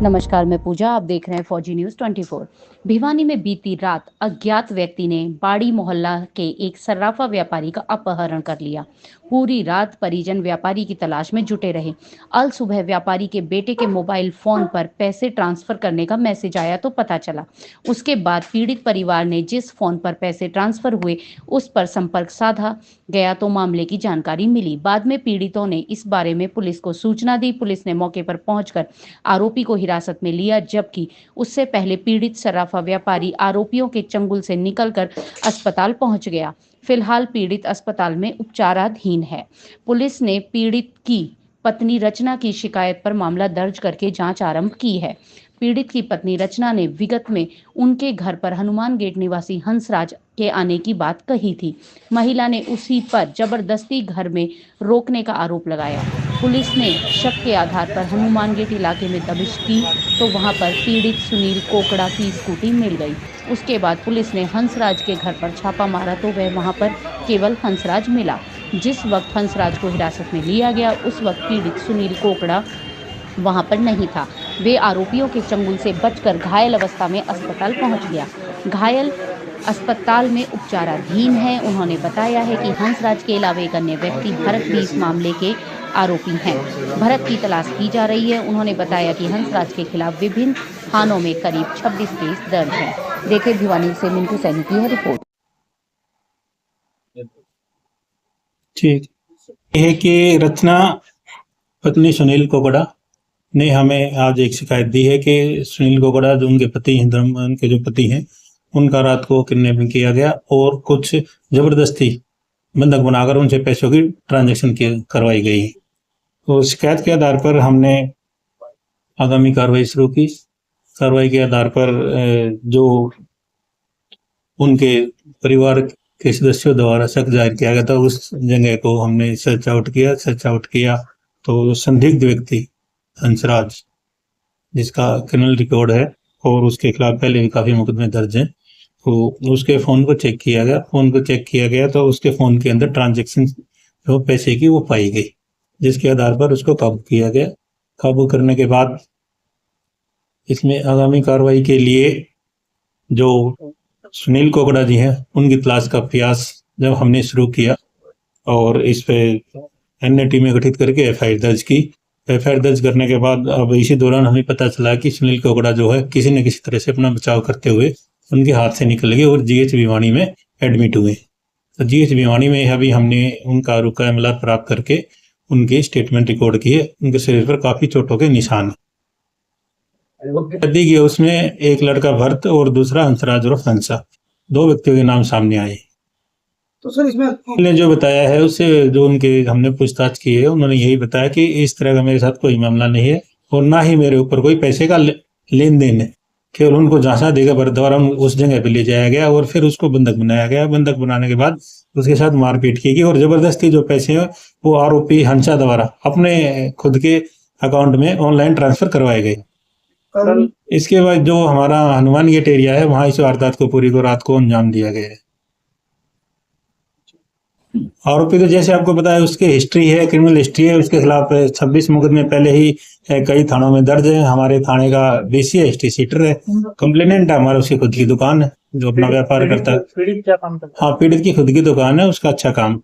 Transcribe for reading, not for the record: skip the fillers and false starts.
नमस्कार, मैं पूजा। आप देख रहे हैं फौजी न्यूज़ 24। भिवानी में बीती रात अज्ञात व्यक्ति ने बाड़ी मोहल्ला के एक सर्राफा व्यापारी का अपहरण कर लिया। पूरी रात परिजन व्यापारी की तलाश में जुटे रहे। अल सुबह व्यापारी के बेटे के मोबाइल फोन पर पैसे ट्रांसफर करने का मैसेज आया तो पता चला। उसके बाद पीड़ित परिवार ने जिस फोन पर पैसे ट्रांसफर हुए उस पर संपर्क साधा गया तो मामले की जानकारी मिली। बाद में पीड़ितों ने इस बारे में पुलिस को सूचना दी। पुलिस ने मौके पर पहुंचकर आरोपी को हिरासत में लिया, जबकि उससे पहले पीड़ित सराफा व्यापारी आरोपियों के चंगुल से निकलकर अस्पताल पहुंच गया। फिलहाल पीड़ित अस्पताल में उपचाराधीन है। पुलिस ने पीड़ित की पत्नी रचना की शिकायत पर मामला दर्ज करके जांच आरंभ की है। पीड़ित की पत्नी रचना ने विगत में उनके घर पर हनुमान गेट निवासी हंसराज के आने की बात कही थी। महिला ने उसी पर जबरदस्ती घर में रोकने का आरोप लगाया। पुलिस ने शक के आधार पर हनुमान गेट इलाके में दबिश की तो वहां पर पीड़ित सुनील कोकड़ा की स्कूटी मिल गई। उसके बाद पुलिस ने हंसराज के घर पर छापा मारा तो वह वहां पर केवल हंसराज मिला। जिस वक्त हंसराज को हिरासत में लिया गया उस वक्त पीड़ित सुनील कोकड़ा वहां पर नहीं था। वे आरोपियों के चंगुल से बचकर घायल अवस्था में अस्पताल पहुंच गया। घायल अस्पताल में उपचाराधीन है। उन्होंने बताया है कि हंसराज के अलावा एक अन्य व्यक्ति भरत भी इस मामले के आरोपी हैं। भरत की तलाश की जा रही है। उन्होंने बताया कि हंसराज के खिलाफ विभिन्न थानों में करीब 26 केस दर्ज हैं। देखे भिवानी से मिंटू सैनी की है रिपोर्ट। ठीक है कि रचना पत्नी सुनील कोकड़ा ने हमें आज एक शिकायत दी है कि सुनील कोकड़ा जो उनके पति हैं, उनके जो पति हैं, उनका रात को किडनैपिंग किया गया और कुछ जबरदस्ती बंधक बनाकर उनसे पैसों की ट्रांजैक्शन करवाई गई है। तो शिकायत के आधार पर हमने आगामी कार्रवाई शुरू की। कार्रवाई के आधार पर जो उनके परिवार के सदस्यों द्वारा शक जाहिर किया गया था उस जगह को हमने सर्च आउट किया तो संदिग्ध व्यक्ति हंसराज, जिसका क्रिमिनल रिकॉर्ड है और उसके खिलाफ पहले भी काफी मुकदमे दर्ज हैं, तो उसके फोन को चेक किया गया तो उसके फोन के अंदर ट्रांजैक्शन जो पैसे की वो पाई गई, जिसके आधार पर उसको काबू किया गया। काबू करने के बाद इसमें आगामी कार्रवाई के लिए जो सुनील कोकड़ा जी हैं उनकी तलाश का प्रयास जब हमने शुरू किया और इस पे अन्य टीमें गठित करके एफआईआर दर्ज करने के बाद अब इसी दौरान हमें पता चला कि सुनील कोकड़ा जो है किसी न किसी तरह से अपना बचाव करते हुए उनके हाथ से निकल गए और जीएच भिवानी में एडमिट हुए। तो जीएच भिवानी में अभी हमने उनका रुका एमएलआर प्राप्त करके उनके स्टेटमेंट रिकॉर्ड किए। उनके शरीर पर काफी चोटों के निशान दी गई। उसमें एक लड़का भरत और दूसरा हंसराज और हंसा, 2 व्यक्तियों के नाम सामने आए। तो सर इसमें ने जो बताया है उससे जो उनके हमने पूछताछ की है उन्होंने यही बताया कि इस तरह का मेरे साथ कोई मामला नहीं है और ना ही मेरे ऊपर कोई पैसे का लेन देन है। केवल उनको झांसा देकर द्वारा उस जगह पे ले जाया गया और फिर उसको बंधक बनाया गया। बंधक बनाने के बाद उसके साथ मारपीट की गई और जबरदस्ती जो पैसे हैं वो आरोपी हंसा द्वारा अपने खुद के अकाउंट में ऑनलाइन ट्रांसफर करवाए गए। इसके बाद जो हमारा हनुमान गेट एरिया है वहां इस वारदात को पूरी को रात को अंजाम दिया गया है। आरोपी तो जैसे आपको बताया उसकी हिस्ट्री है, क्रिमिनल हिस्ट्री है, उसके खिलाफ 26 मुकदमे पहले ही कई थानों में दर्ज है। हमारे थाने का बीसीए हिस्ट्री सीटर है, कंप्लेनेंट है हमारा, उसकी खुद की दुकान है जो अपना व्यापार करता है। पीड़ित क्या काम करता है? हाँ, पीड़ित की खुद की दुकान है, उसका अच्छा काम